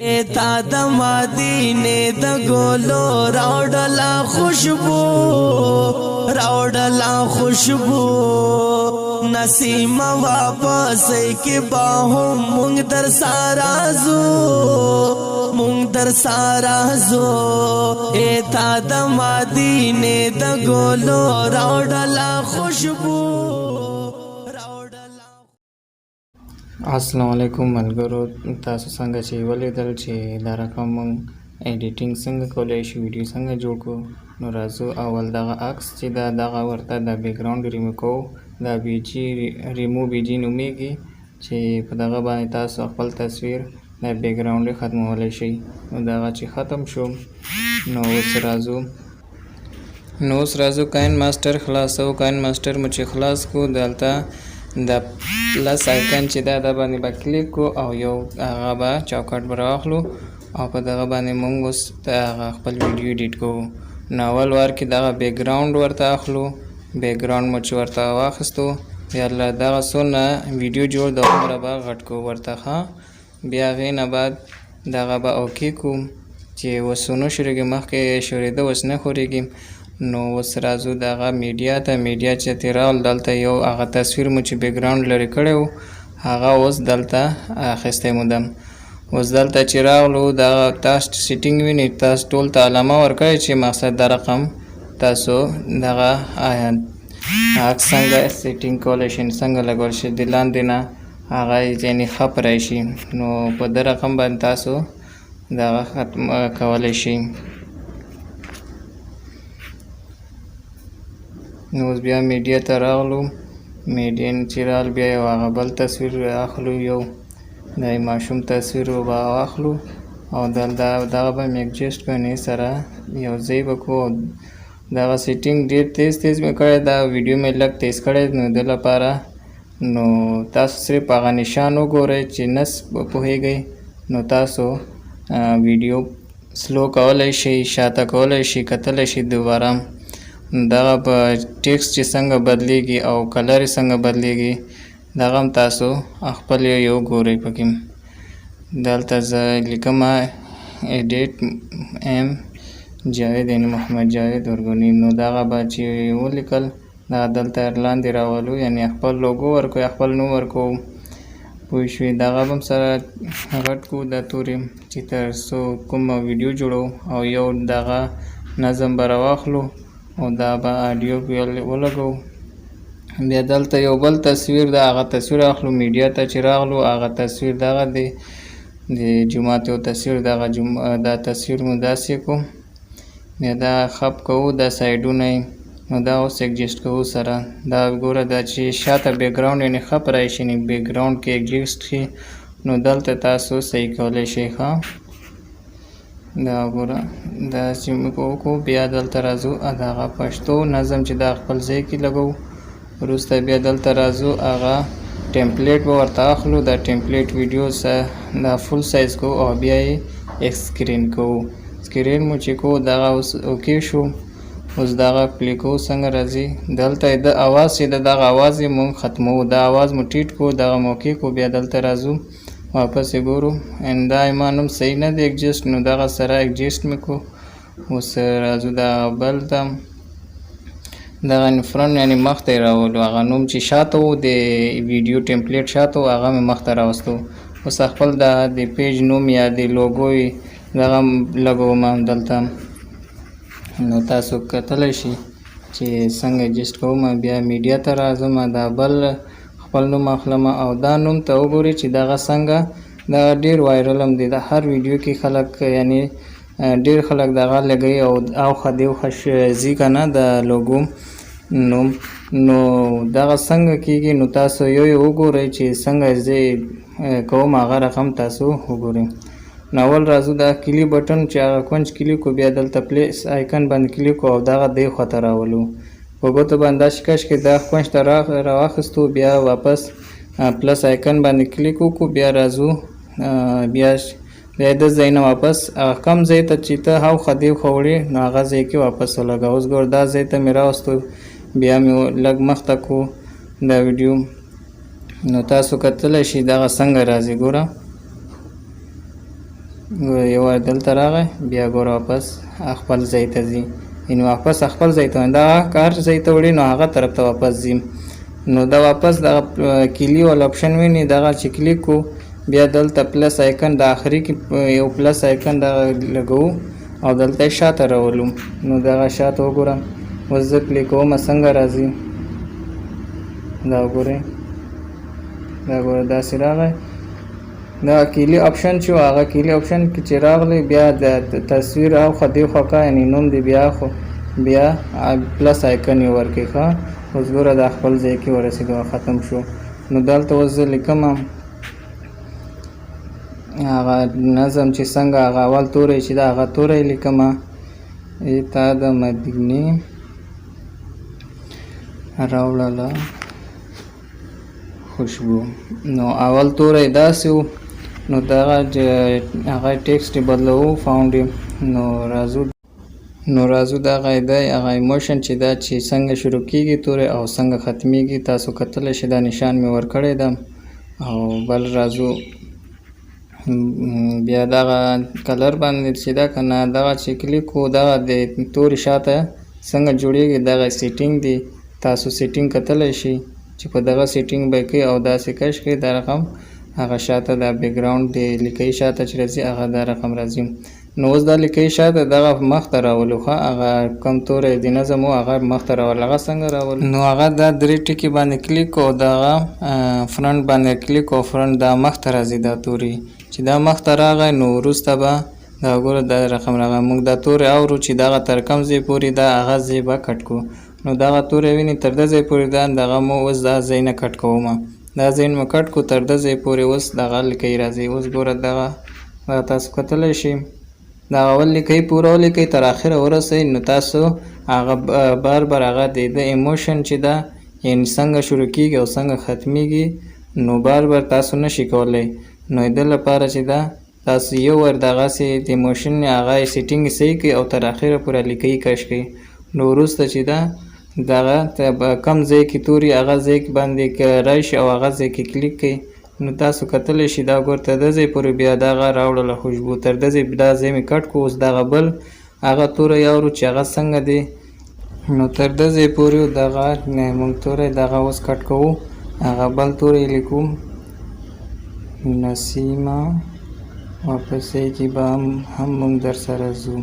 تا د مدینه د ګلو راوړلا خوشبو نسیم واپس کې باهم مونږ در سارازو تا د مدینه د ګلو راوړلا خوشبو. السلام علیکم ملګرو، تاسو څنګه چې ولیدل چې دا رقم مونږ ایډیټینګ څنګه کولی شو، ویډیو څنګه جوړ کړو. نو راځو اول دغه عکس چې دغه ورته د بیکګراوند ریمو کوو، دا ریمو بیجي نومیږي چې په دغه باندې تاسو خپل تصویر د بیکګراوند ختمولی شئ. نو دغه چې ختم شو نو اوس راځو کاین ماسټر خلاصو. کاین ماسټر مو چې خلاص کو، دلته د پلس آیکن چې دا باندې به کلیک کو او یو هغه به چوکاټ به راواخلو او په دغه باندې مونږ اوس خپل ویډیو ایډیټ کوو. نو اول وار کې دغه بیکګراوند ورته اخلو. بیکګراوند مو چې ورته واخیستو، بیا له دغه څونه ویډیو جوړ د عمره به غټ کو ورته ښه. بیا هغې نه بعد دغه به اوکې کوو چې اوس ونه شورېږي، مخکې شورېده اوس نه خورېږي. نو اوس راځو دغه میډیا ته. میډیا چې تیرال دلته یو هغه تصویر مو چې بیکګراوند لرې کړی و هغه اوس دلته اخیستی مو ده. اوس دلته چې راغلو دغه تاسو سیټینګ وینئ، تاسو ټول ته علامه ورکړئ چې مقصد د رقم تاسو دغه عکس څنګه سیټینګ کولی شئ، څنګه لګول شي د لاندې نه هغه یعنې ښه پرای شي. نو په ده رقم باندې تاسو دغه ختم کولی شئ. نو اوس بیا میډیا ته راغلو. میډیا چې راغلو بیا یو هغه بل تصویر اخلو، یو د ماشوم تصویر به واخلو او دغه به مې ایډجسټ کړو سره یو ځای به کوو. دغه سیټینګ ډېر تیز مې کړی، دا ویډیو مې لږ تیز کړی. نو د لپاره نو تاسو صرف هغه نشان وګورئ چې نس پوهیږئ. نو تاسو ویډیو سلو کولی شئ، شاته کولی شئ، کتلی شئ دوباره. دغه په ټیکسټ چې څنګه بدلیږي او کلر یې څنګه بدلیږي دغه هم تاسو خپل یو ګورئ پکې. دلته زه لیکم ایډیټ ایم جاوید یعنې محمد جاوید ورګونی. نو دغه به چې ولیکل دغه دلته لاندې راولو، یعنې خپل لوګو ورکوو، خپل نوم ورکوو. پوه شوې؟ دغه به هم سره غټ کړو دا تورې چې تر څو کومه ویډیو جوړو او یو دغه نظم به راواخلو او دا به آډیو ولګو. بیا دلته یو بل تصویر ده، هغه تصویر اخلو. میډیا ته چې راغلو هغه تصویر دغه دی د جومات یو تصویر، دا تصویر مو داسې کو. بیا دا خپ کوو دا سایډونه یې، نو دا اوس ایډجسټ کوو سره. دا ګوره دا چې شاته بیکګراوند یعنې خپ راشي، نه بیکګراوند کې ایډجسټ شي. نو دلته تاسو صحیح کولی شئ ښه. دا ګوره دا چې موږ وکړو. بیا دلته راځو دغه پښتو نظم چې دا خپل ځای کې لګوو. وروسته بیا دلته راځو هغه ټمپلیټ به ورته اخلو. دا ټمپلیټ ویډیو دا فل سایز کوو او بیا یې اسکرین کوو. سکرین مو چې کوو دغه اوس اوکې شو. اوس دغه پلی کوو څنګه راځي. دلته د اواز چې دغه اواز یې مونږ ختموو، دا اواز مو ټیټ کوو، دغه مو اوکې کوو. بیا دلته راځو واپس یې ګورو، دا ایمان هم صحیح نه دی ایډجسټ. نو دغه سره ایډجسټ مې کو. اوس راځو دا بل ته دغه فرنټ یعنې مخ ته یې راولو. هغه نوم چې شاته و د ویډیو ټمپلیټ شاته و هغه مې مخ ته راوستو. اوس خپل د پیج نوم یا د لوګو دغه لګوم دلته. نو تاسو کتلی شئ چې څنګه ایډجسټ کوم. بیا میډیا ته راځم، دا بل خپل نوم اخلم او دا نوم ته وګورئ چې دغه څنګه دغه ډېر وایرل هم دی. د هر ویډیو کې خلک یعنې ډېر خلک دغه لګوي او اوخه دیوخه ځي که نه د لوګو نوم. نو دغه څنګه کېږي، نو تاسو یو وګورئ چې څنګه زه کوم هغه رقم تاسو وګورئ. نو اول راځو دا کلي بټن چې هغه کونج کلیک کو، بیا دلته پلیس آیکن باندې کلیک کو او دغه دی خواته راولو. په ګوتو باندې داسې کش کې دا کونج ته راواخیستو، بیا واپس پلس آیکن باندې کلیک وکړو. بیا راځو بیا د ځای نه واپس کم ځای ته چې ته هاخوا دیوخوا وړې نو هغه ځای کې واپس ولګوه. اوس ګوره دا ځای ته مې راوستو، بیا مې لږ مخته کو دا ویډیو. نو تاسو کتلی شئ دغه څنګه راځي. ګوره یو وار دلته راغی بیا ګوره واپس خپل ځای ته ځي، یعنې واپس خپل ځای ته دغه کار ځای ته وړي نو هغه طرف ته واپس ځي. نو دا واپس دغه کلي والا اپشن ویني، دغه چې کلیک کو بیا دلته پلس آیکن د آخري کې یو پلس آیکن دغه لګوو او دلته شاته راولو. نو دغه شاته وګوره اوس زه پلی کوم څنګه راځي، دا وګورئ، دا ګوره داسې راغی. دا کیلي اپشن چې هغه کیلي اپشن کې چې راغلی بیا د تصویر اخوا دېخوا کا، یعنې نوم دی بیا خو بیا پلس آیکن یې ورکړئ. ښه اوس ګوره دا خپل ځای کې ورسېدو، ختم شو. نو دلته اوس زه لیکم هغه نظم چې څنګه هغه اول توری چې دا هغه توری لیکم ایتا د مدینې راوړله خوشبو. نو اول توری داسې و، نو دغه هغه ټیکسټ بدلوو فاونډ. نو راځو دغه دی هغه ایموشن چې دا چې څنګه شروع کیږي توری او څنګه ختمیږي تاسو کتلی شئ. دا نشان مې ورکړی ده. او بل راځو بیا دغه کلر باندې چې دا که نه دغه چې کلیک کو دغه د توري شاته څنګه جوړیږي دغه سیټینګ دی، تاسو سیټینګ کتلی شئ چې په دغه سیټینګ به کوي او داسې کش کوي دا رقم هغه شاته دا بیکګراوند د لیکۍ شاته چې راځي هغه دا رقم راځي. نو اوس دا لیکۍ شاته دغه مخ ته راولو. ښه هغه کم توری د نظم و هغه مخ ته راولو. هغه څنګه راولو؟ نو هغه دا درې ټکي باندې کلیک کو، دغه فرنټ باندې کلیک کو، فرنټ دا مخ ته راځي دا توری چې دا مخ ته راغی نو وروسته به دا ګوره دا رقم راغی. موږ دا توری اورو چې دغه تر کم ځای پورې دا هغه ځای به کټ کو. نو دغه توری ویني تر ده ځای پورې دا دغه مو اوس دا ځای نه کټ کوم، دا ځای مو کټ کو تر ده ځای پورې اوس دغه لیکۍ راځي. اوس ګوره دغه تاسو کتلی شئ دغه اول لیکۍ پوره ولیکئ تر اخره ورسئ. نو تاسو هغه بار بار هغه د ایموشن چې ده یعنې څنګه شروع کیږي او څنګه ختمیږي نو بار بار تاسو نشئ کولی. نو د لپاره چې ده تاسو یو ور دغسې د ایموشن هغه سیټینګ صحیح کړئ او تر اخره پورې لیکۍ کش کړئ. نو وروسته چې ده دغه کم ځای کې توري هغه ځای کې باندې راشي او هغه ځای کې کلیک کړئ. نو تاسو کتلی شئ دا ګور تر ده ځای پورې بیا دغه راوړله خوشبو، تر ده ځای دا ځای مې کټ کو. اوس دغه بل هغه توری اورو چې هغه څنګه دی. نو تر ده ځای پورې دغه موږ توری دغه اوس کټ کوو، هغه بل توری لیکو نسیمه، واپسې کې به هم موږ در سره ځو.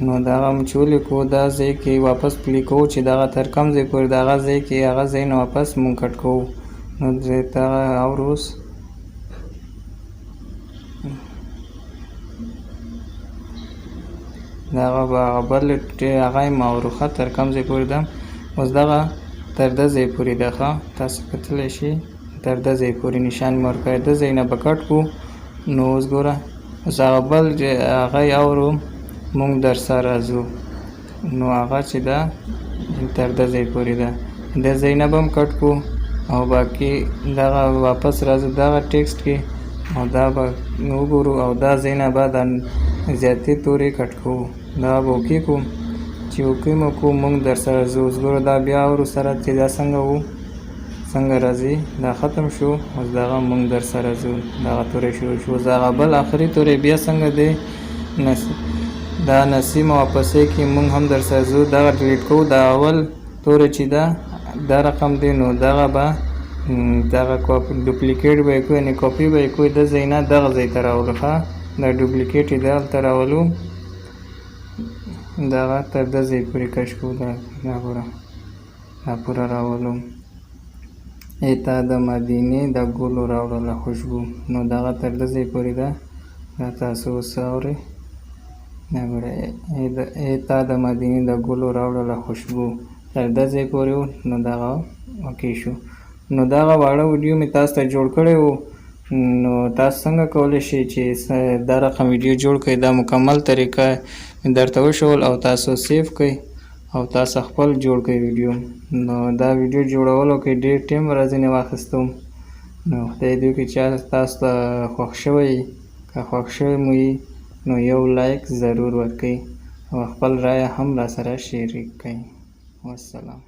نو دغه چې ولیکو دا ځای کې واپس پلی کوو چې دغه تر کم ځای پورې دغه ځای کې هغه ځای نه واپس موږ کټ کوو. نو دغه اورو اوس دغه به هغه بل هغه یې اورو ښه تر کم ځای پورې ده. اوس دغه تر ده ځای پورې ده. ښه تاسو کتلی شئ تر ده ځای پورې نشان مې ورکړی، ده ځای نه به کټ کړو. نو اوس ګوره اوس هغه بل هغه یې اورو موږ در سره ځو. نو هغه چې ده تر ده ځای پورې ده، ده ځای نه به هم کټ کړو او باقي دغه واپس راځو دغه ټیکسټ کې او دا به وګورو او دا ځای نه به دا زیاتې تورې کټ کوو. دا به اوکې کړو، چې اوکې مو کړو موږ در سره ځو. اوس ګوره دا بیا اورو سره چې دا څنګه و څنګه راځي، دا ختم شو. اوس دغه موږ در سره ځو دغه توری شروع شو. اوس هغه بل آخري توری بیا څنګه دی دا نسیمه، واپسې کې موږ هم در سره ځو. دغه ډیلیټ کوو، دا اول توری چې ده دا رقم دی نو دغه به دغه ډوپلیکیټ به یې کړو، یعنې کاپي به یې کړو، د ځای نه دغه ځای ته راولو. ښه دا ډوپلیکیټ یې دلته راولو، دغه تر ده ځای پورې کش کړو. دا ګوره دا پوره راولو. ایتا د مدینې د ګلو راوړله خوشبو. نو دغه تر ده ځای پورې ده، دا تاسو اوس اورئ. دا ګوره ایتا د مدینې د ګلو راوړله خوشبو تر ده ځای پورې و. نو دغه اوکې شو. نو دغه واړه ویډیو مې تاسو ته جوړ کړی و. نو تاسو څنګه کولی شئ چې دا رقم ویډیو جوړ کړئ، دا مکمل طریقه مې درته وښول او تاسو سیف کړئ او تاسو خپل جوړ کړئ ویډیو. نو دا ویډیو جوړولو کې ډېر ټیم ځینې واخیستم. نو خدای دې وکړي چې تاسو ته خوښ شوی، که خوښ شوی مو وي نو یو لایک ضرور ورکړئ او خپل رایه هم راسره شریک کړئ. والسلام.